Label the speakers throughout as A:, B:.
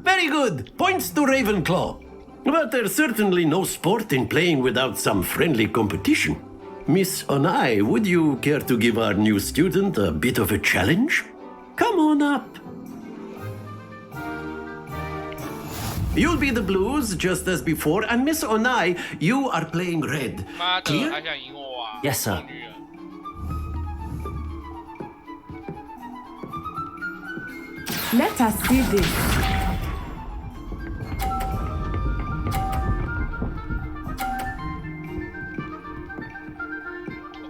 A: Very good. Points to Ravenclaw. But there's certainly no sport in playing without some friendly competition. Miss Onai, would you care to give our new student a bit of a challenge? Come on up. You'll be the blues just as before, and Miss Onai, you are playing red.
B: 妈的，
A: Clear?
B: 还想赢我啊
C: Yes, sir.
B: 终于了
D: Let us see this.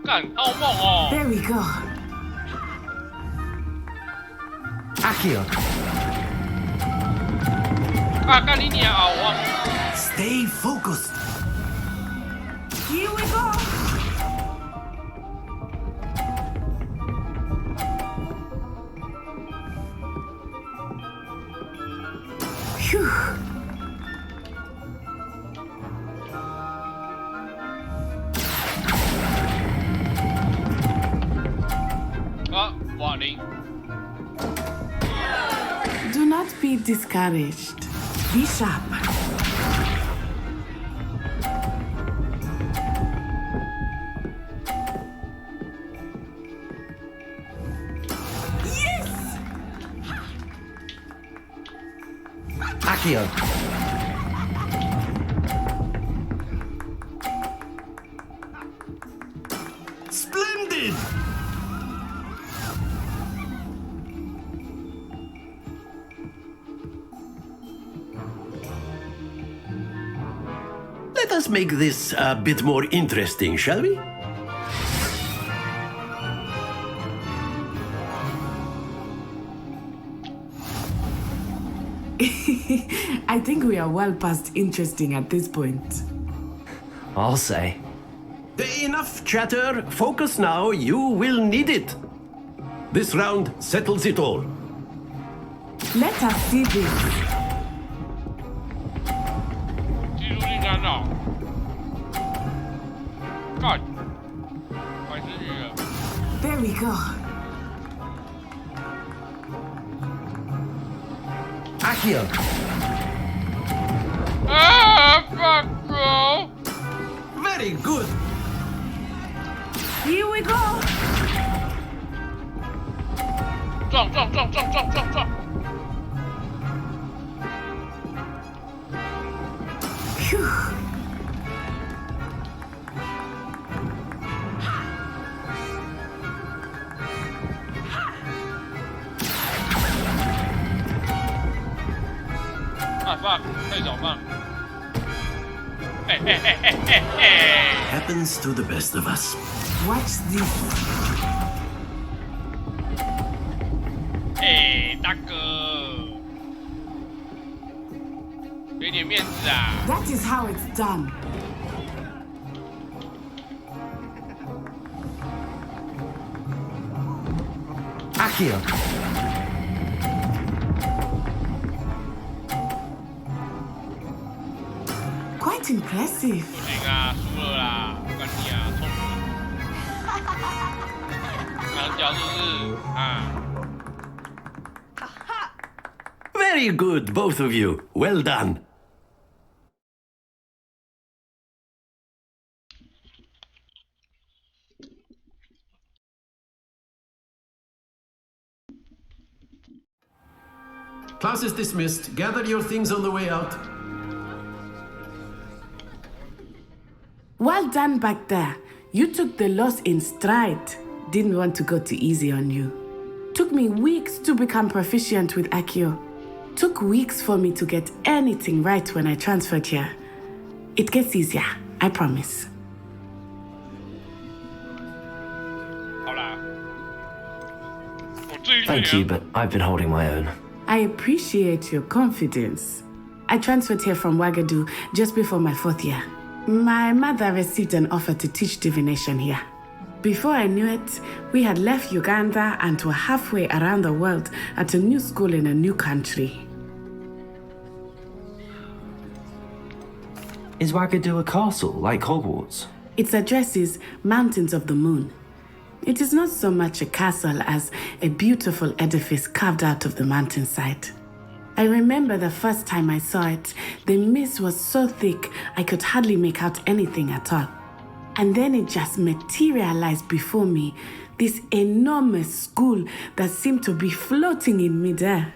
B: 干，好梦哦！
D: There we go.
C: Akio.
B: 啊，干你娘啊！我忘了
A: Stay focused.
D: Here we go. Phew.
B: 啊，瓦林，
D: Do not be discouraged. Be sharp.
C: Akio.
A: Splendid! Let us make this a bit more interesting, shall we?
D: I think we are well past interesting at this point.
C: I'll say.
A: Enough chatter. Focus now. You will need it. This round settles it all.
D: Let us see this.
B: 技术性干扰，干，还是女人，
D: There we go.
C: Akio.
B: 啊，fuck bro，
A: Very good.
D: Here we go.
B: 撞撞撞撞撞撞撞，
D: Phew.
B: 啊 fuck，太早放，哎哎哎哎哎哎，
A: Happens to the best of us.
D: Watch this.
B: 哎，大哥，给点面子啊！
D: That is how it's done.
C: Akio.
D: Quite impressive.
B: 不行啊，输了啦，干你啊，聪明，两脚是不是啊？
A: Very good, both of you. Well done. Class is dismissed. Gather your things on the way out.
D: Well done back there. You took the loss in stride. Didn't want to go too easy on you. Took me weeks to become proficient with Akio. Took weeks for me to get anything right when I transferred here. It gets easier, I promise.
B: 好啦，我至于
C: Thank you, but I've been holding my own.
D: I appreciate your confidence. I transferred here from Wagadu just before my 4th year. My mother received an offer to teach divination here. Before I knew it, we had left Uganda and were halfway around the world at a new school in a new country.
C: Is Wagadu a castle like Hogwarts?
D: Its address is Mountains of the Moon. It is not so much a castle as a beautiful edifice carved out of the mountainside. I remember the first time I saw it, the mist was so thick I could hardly make out anything at all. And then it just materialized before me, this enormous school that seemed to be floating in midair.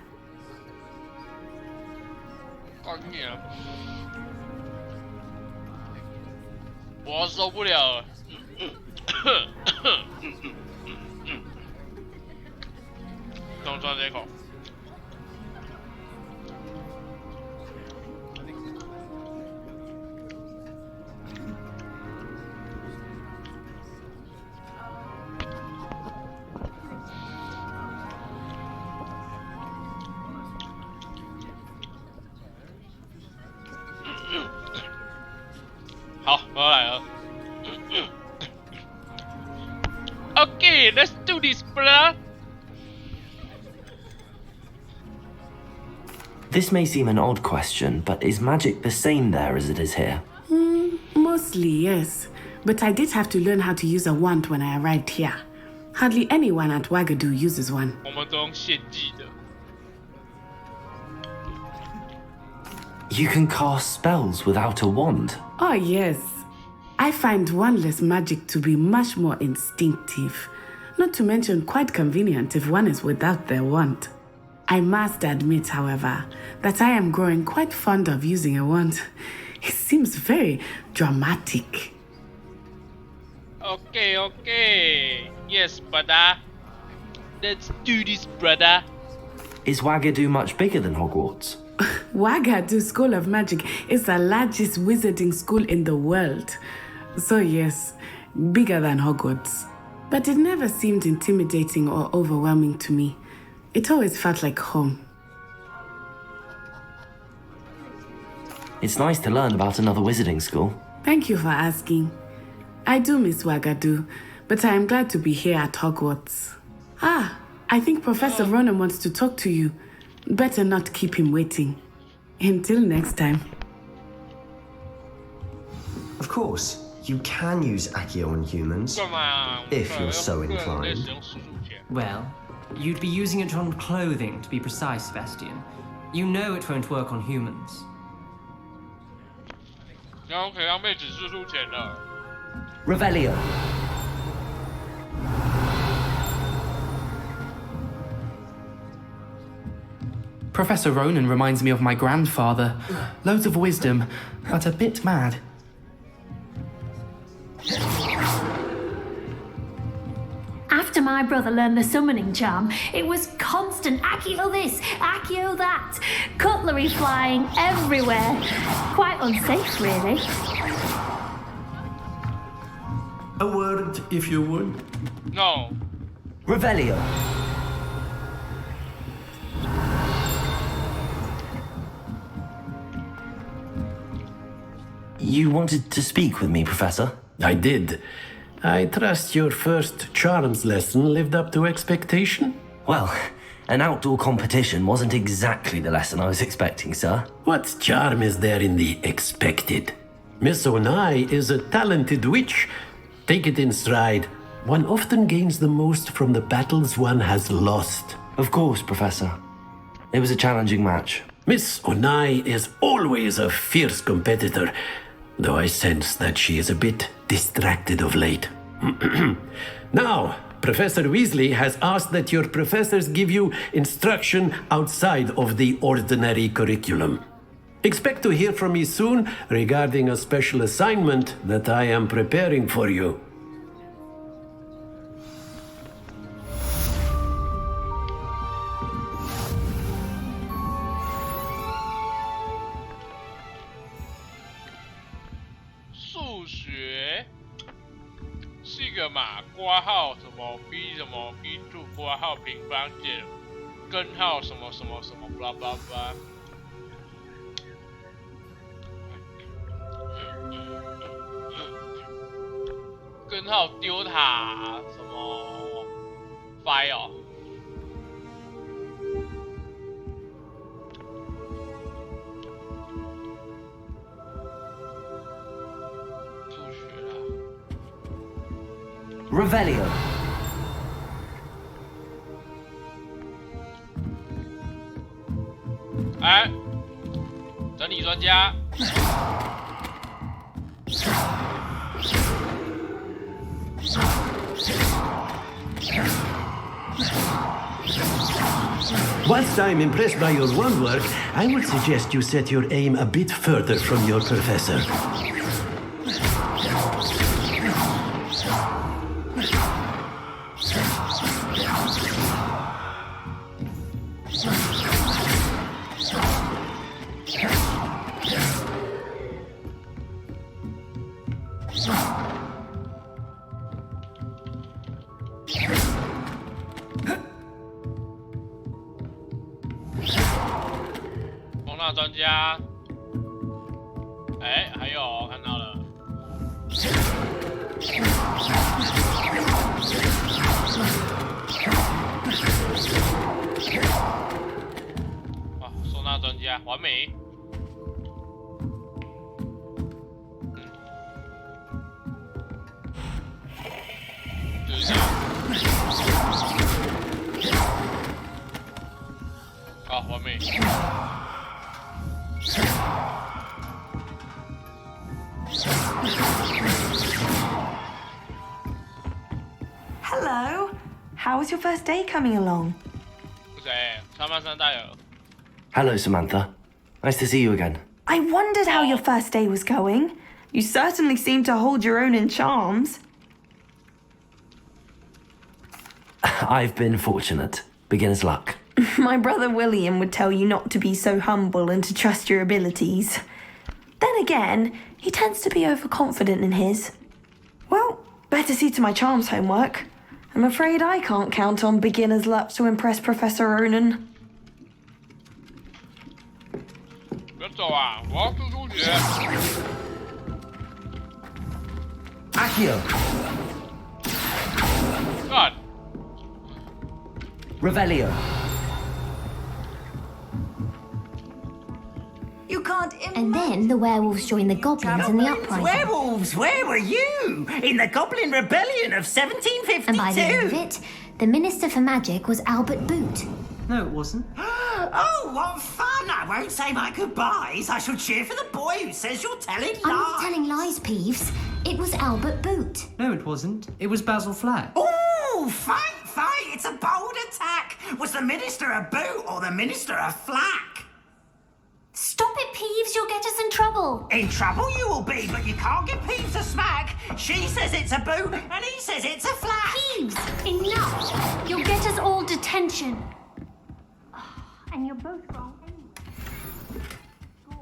B: 干你啊！我受不了了。动转这口。好，我要来了。Okay, let's do this, brother.
C: This may seem an odd question, but is magic the same there as it is here?
D: Mostly, yes. But I did have to learn how to use a wand when I arrived here. Hardly anyone at Wagadu uses one.
B: 我们都用献祭的。
C: You can cast spells without a wand.
D: Oh, yes. I find wandless magic to be much more instinctive. Not to mention quite convenient if one is without their wand. I must admit, however, that I am growing quite fond of using a wand. It seems very dramatic.
B: Okay. Yes, brother. Let's do this, brother.
C: Is Wagadu much bigger than Hogwarts?
D: Wagadu School of Magic is the largest wizarding school in the world. So yes, bigger than Hogwarts. But it never seemed intimidating or overwhelming to me. It always felt like home.
C: It's nice to learn about another wizarding school.
D: Thank you for asking. I do miss Wagadu, but I am glad to be here at Hogwarts. I think Professor Ronan wants to talk to you. Better not keep him waiting. Until next time.
E: Of course, you can use Accio on humans,
B: 干嘛？
E: if you're so inclined.
B: 使用输入钱。
F: Well, you'd be using it on clothing, to be precise, Sebastian. You know it won't work on humans.
B: 然后可以让妹子输出钱了。
C: Revelio.
G: Professor Ronan reminds me of my grandfather. Loads of wisdom, but a bit mad.
H: After my brother learned the summoning charm, it was constant Accio this, Accio that. Cutlery flying everywhere. Quite unsafe, really.
A: A word, if you would.
B: No.
C: Revelio. You wanted to speak with me, Professor?
A: I did. I trust your first charms lesson lived up to expectation?
C: Well, an outdoor competition wasn't exactly the lesson I was expecting, sir.
A: What charm is there in the expected? Miss Onai is a talented witch. Take it in stride. One often gains the most from the battles one has lost.
C: Of course, Professor. It was a challenging match.
A: Miss Onai is always a fierce competitor, though I sense that she is a bit distracted of late. Now, Professor Weasley has asked that your professors give you instruction outside of the ordinary curriculum. Expect to hear from me soon regarding a special assignment that I am preparing for you.
B: 数学是一个嘛，括号什么 b 什么 b2 括号平方减根号什么什么什么 blah blah blah。根号丢塔什么 phi 哦。数学啦。
C: Revelio.
B: 哎，整理专家。
A: Whilst I'm impressed by your wand work, I would suggest you set your aim a bit further from your professor.
B: 专家，哎，还有看到了，哇，收纳专家完美，就是这样，好，完美。
I: Hello. How's your first day coming along?
B: 谁？上半身带有。
C: Hello, Samantha. Nice to see you again.
I: I wondered how your first day was going. You certainly seem to hold your own in charms.
C: I've been fortunate. Beginner's luck.
I: My brother William would tell you not to be so humble and to trust your abilities. Then again, he tends to be overconfident in his. Well, better see to my charms homework. I'm afraid I can't count on beginner's luck to impress Professor Ronan.
B: 别走啊！我要自出血。
C: Accio.
B: God.
C: Revelio.
I: You can't.
H: And then the werewolves joined the goblins in the uprising.
J: Werewolves, where were you? In the Goblin Rebellion of 1752?
H: And by the end of it, the Minister for Magic was Albert Boot.
F: No, it wasn't.
J: Oh, what fun! I won't say my goodbyes. I shall cheer for the boy who says you're telling lies.
H: I'm not telling lies, Peeves. It was Albert Boot.
F: No, it wasn't. It was Basil Flack.
J: Oh, fight! It's a bold attack. Was the Minister a boot or the Minister a flack?
H: Stop it, Peeves. You'll get us in trouble.
J: In trouble you will be, but you can't give Peeves a smack. She says it's a boot and he says it's a flack.
H: Peeves, enough. You'll get us all detention. And you're both wrong anyway.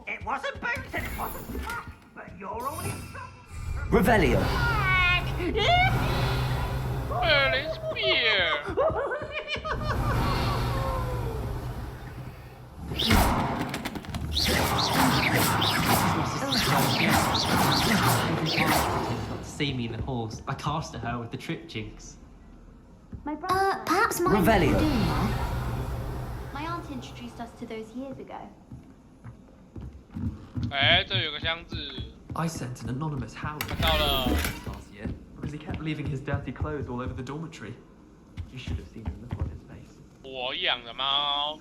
J: It wasn't boot and it wasn't flack, but you're all in trouble.
C: Revelio.
B: Merlin Spear.
F: See me in the halls. I cast at her with the trip jinx.
H: Perhaps my
C: Revelio.
K: My aunt introduced us to those years ago.
B: 哎，这有个箱子，
F: I sent an anonymous hound
B: 看到了。
F: last year because he kept leaving his dirty clothes all over the dormitory. You should have seen him look on his face.
B: 我养的猫。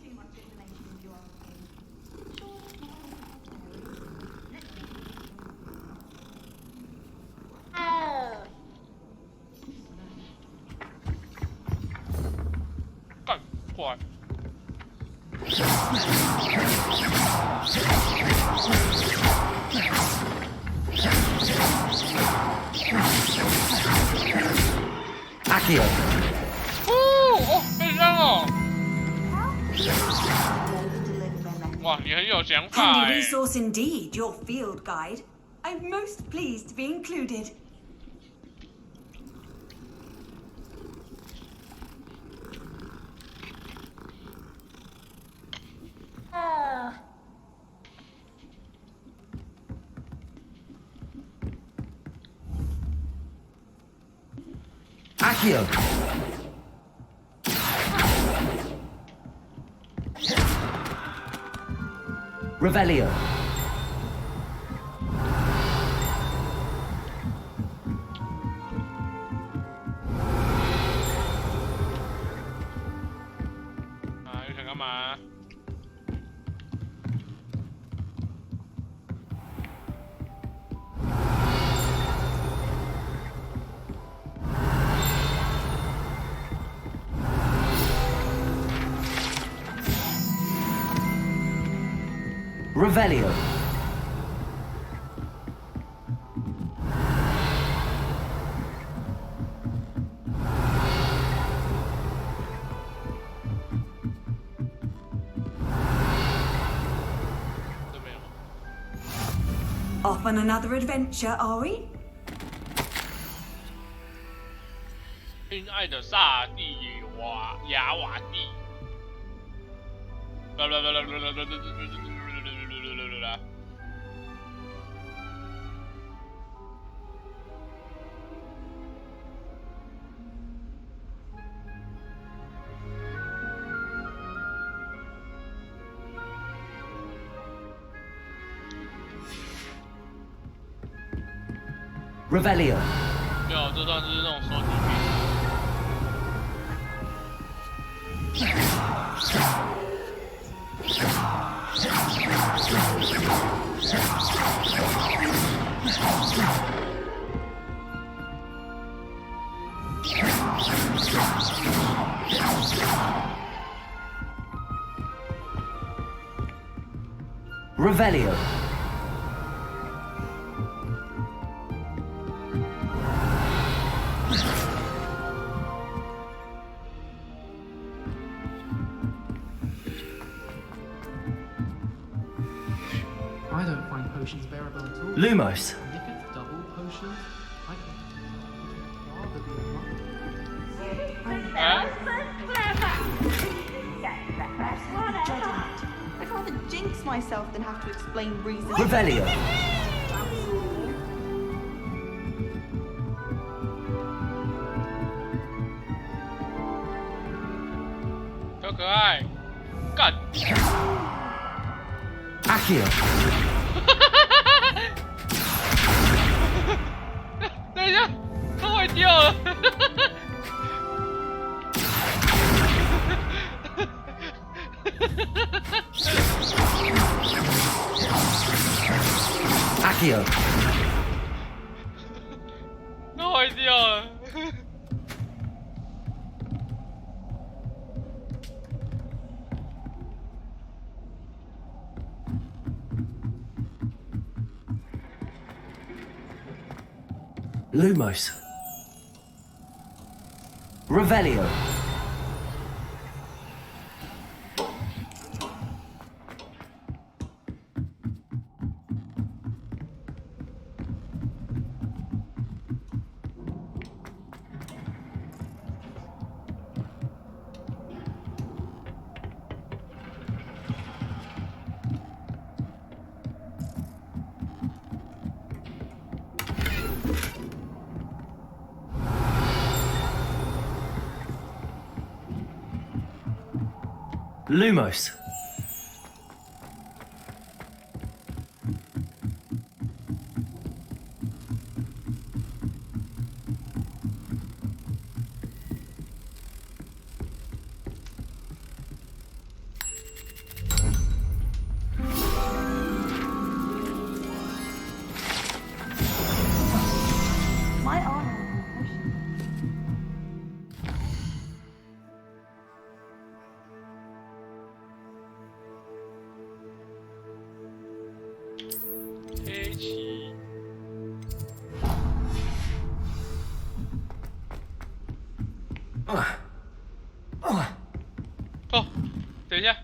B: 干快！
C: Accio.
B: 哦，可以让哦。哇，你很有想法
I: Handy
B: 哎。
I: resource indeed, your field guide. I'm most pleased to be included.
C: Accio. Revelio. Revelio.
L: Off on another adventure, are we?
B: 亲爱的萨蒂雅瓦蒂。
C: Revelio.
B: 没有，这段就是那种收集
C: Revelio.
G: I don't find potions bearable at all.
C: Lumos.
G: And if it's double potions, I rather be
I: I'd rather jinx myself than have to explain reasons.
C: Revelio.
B: Có cửa ai? Cẩn.
C: Accio.
B: 等一下，它坏掉了。
C: Accio.
B: 它坏掉了。
C: Lumos. Revelio. Lumos.
I: My arm.
B: Oh, 等一下。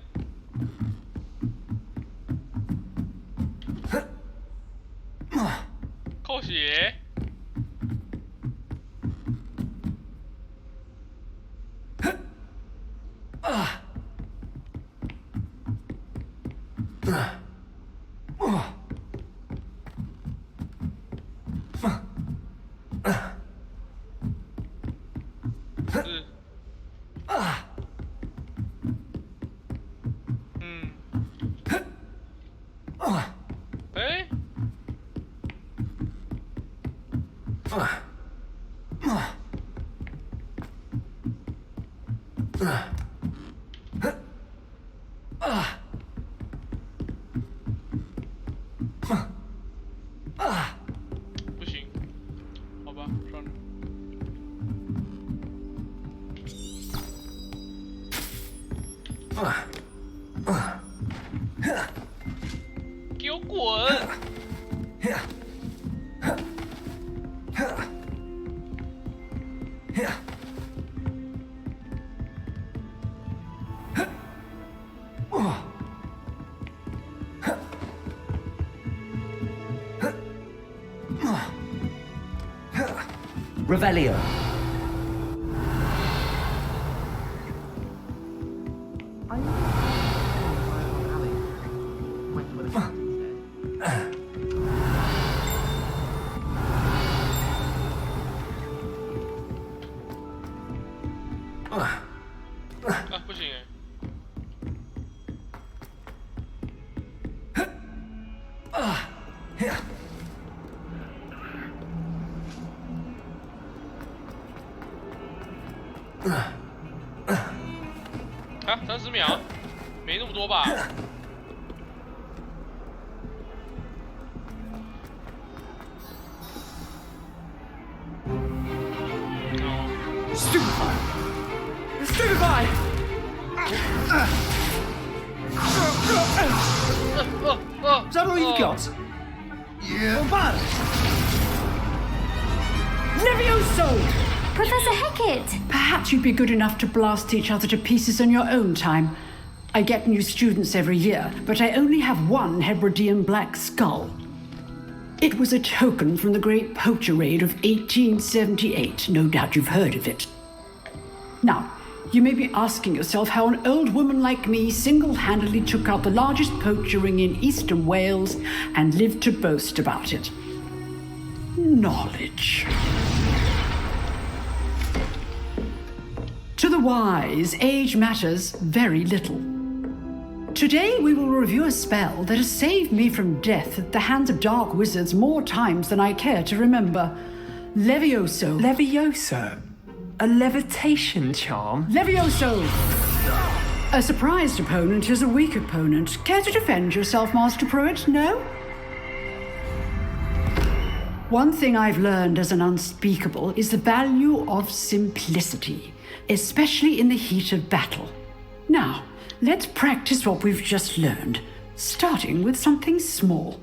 B: 扣血。不行，好吧，算了。滚！Revelio.啊，30秒，没那么多吧？
M: Stupefy! Stupefy! Is that all you've got? Yeah. Bad.
N: Levioso!
H: Professor Hecat!
N: Perhaps you'd be good enough to blast each other to pieces on your own time. I get new students every year, but I only have one Hebridean black skull. It was a token from the Great Poacher Raid of 1878. No doubt you've heard of it. Now, you may be asking yourself how an old woman like me single-handedly took out the largest poacher ring in eastern Wales and lived to boast about it. Knowledge. To the wise, age matters very little. Today we will review a spell that has saved me from death at the hands of dark wizards more times than I care to remember. Levioso.
O: Levioso? A levitation charm?
N: Levioso! A surprised opponent is a weak opponent. Care to defend yourself, Master Pruitt? No? One thing I've learned as an unspeakable is the value of simplicity, especially in the heat of battle. Now, let's practice what we've just learned, starting with something small.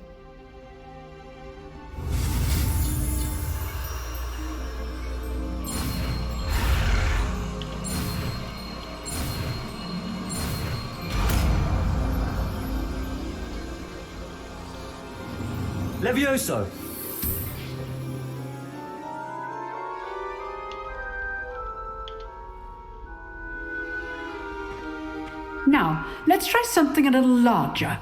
C: Levioso.
N: Now, let's try something a little larger.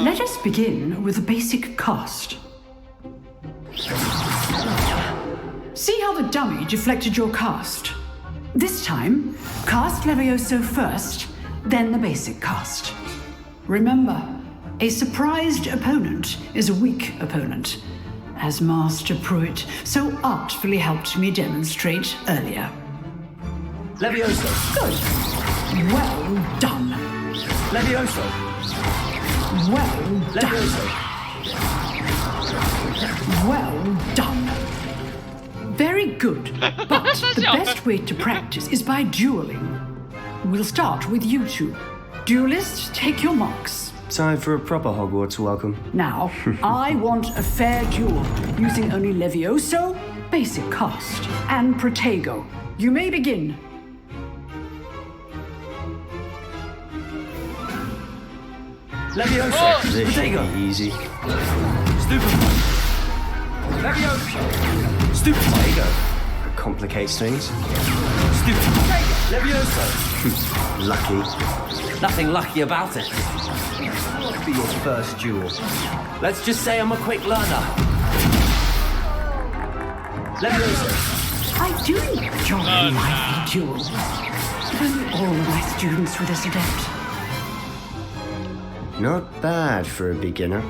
N: Let us begin with a basic cast. See how the dummy deflected your cast? This time, cast Levioso first, then the basic cast. Remember, a surprised opponent is a weak opponent, as Master Pruitt so artfully helped me demonstrate earlier.
C: Levioso.
N: Good. Well done.
C: Levioso.
N: Well done.
C: Levioso.
N: Well done. Very good. But the best way to practice is by dueling. We'll start with you two. Duelists, take your marks.
E: Time for a proper Hogwarts welcome.
N: Now, I want a fair duel, using only Levioso, basic cast, and Protego. You may begin.
C: Levioso.
E: This should
C: Protego.
E: be easy.
C: Stupefy. Levioso. Stupefy.
E: That complicates things.
C: Stupefy. Levioso.
E: Lucky.
C: Nothing lucky about it.
E: What would be your first duel?
C: Let's just say I'm a quick learner. Levioso.
N: I do enjoy lively duels. If only all of my students were this adept.
E: Not bad for a beginner.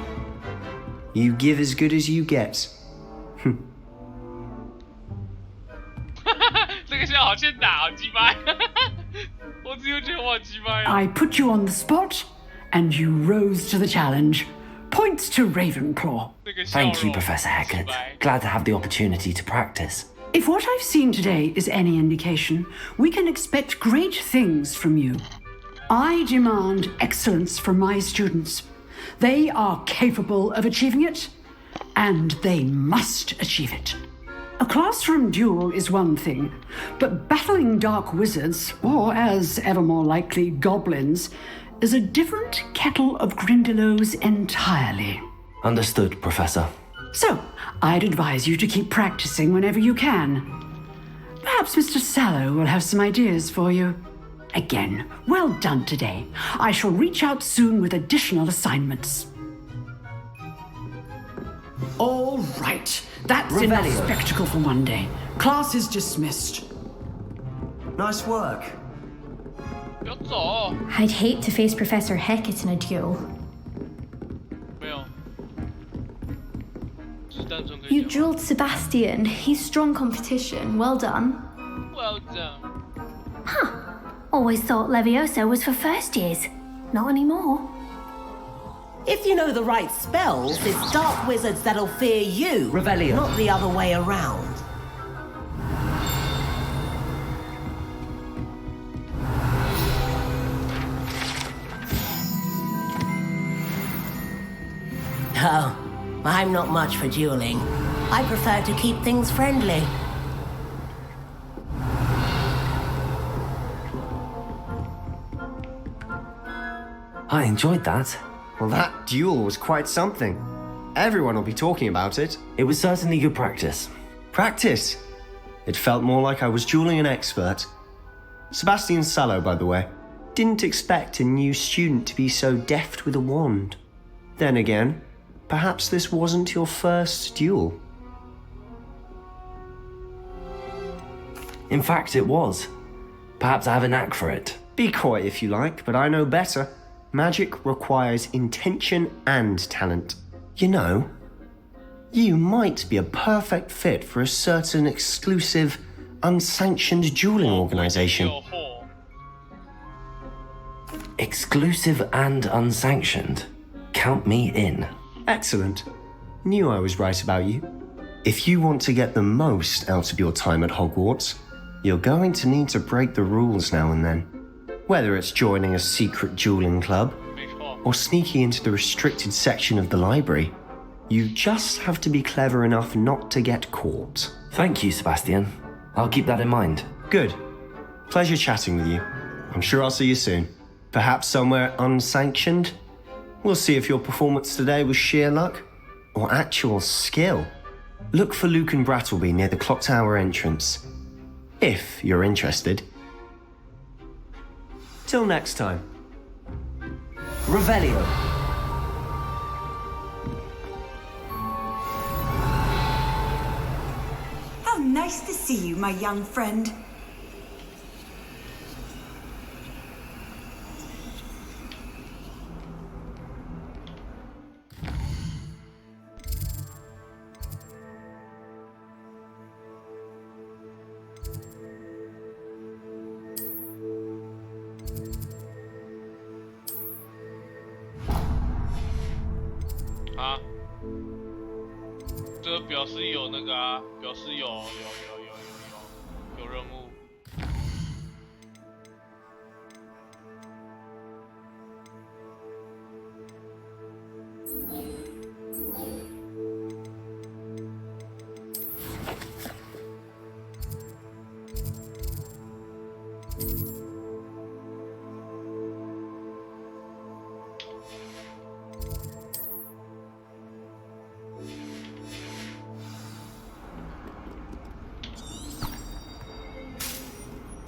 E: You give as good as you get.
B: 这个笑好欠打，好鸡掰！我只有觉得我
N: I put you on the spot, and you rose to the challenge. Points to Ravenclaw.
C: Thank you, Professor Hecat. Glad to have the opportunity to practice.
N: If what I've seen today is any indication, we can expect great things from you. I demand excellence from my students. They are capable of achieving it, and they must achieve it. A classroom duel is one thing, but battling dark wizards, or as ever more likely, goblins, is a different kettle of Grindylows entirely.
C: Understood, Professor.
N: So, I'd advise you to keep practicing whenever you can. Perhaps Mr. Sallow will have some ideas for you. Again, well done today. I shall reach out soon with additional assignments. All right, that's enough spectacle for one day. Class is dismissed.
E: Nice work.
H: I'd hate to face Professor Hecat in a duel. You dueled Sebastian. He's strong competition. Well done.
B: Well done.
H: Huh. Always thought Levioso was for first years. Not anymore.
P: If you know the right spells, it's dark wizards that'll fear you.
C: Revelio.
P: Not the other way around. Oh, I'm not much for dueling. I prefer to keep things friendly.
C: I enjoyed that.
E: Well, that duel was quite something. Everyone will be talking about it.
C: It was certainly good practice.
E: Practice? It felt more like I was dueling an expert. Sebastian Sallow, by the way. Didn't expect a new student to be so deft with a wand. Then again, perhaps this wasn't your first duel.
C: In fact, it was. Perhaps I have a knack for it.
E: Be coy if you like, but I know better. Magic requires intention and talent. You know, you might be a perfect fit for a certain exclusive, unsanctioned dueling organization.
C: Exclusive and unsanctioned? Count me in.
E: Excellent. Knew I was right about you. If you want to get the most out of your time at Hogwarts, you're going to need to break the rules now and then. Whether it's joining a secret dueling club, or sneaking into the restricted section of the library, you just have to be clever enough not to get caught.
C: Thank you, Sebastian. I'll keep that in mind.
E: Good. Pleasure chatting with you. I'm sure I'll see you soon. Perhaps somewhere unsanctioned? We'll see if your performance today was sheer luck, or actual skill. Look for Luke and Brattleby near the clock tower entrance, if you're interested. Till next time.
C: Revelio.
L: How nice to see you, my young friend.
B: 啊，这表示有那个啊，表示有任务。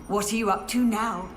L: What are you up to now?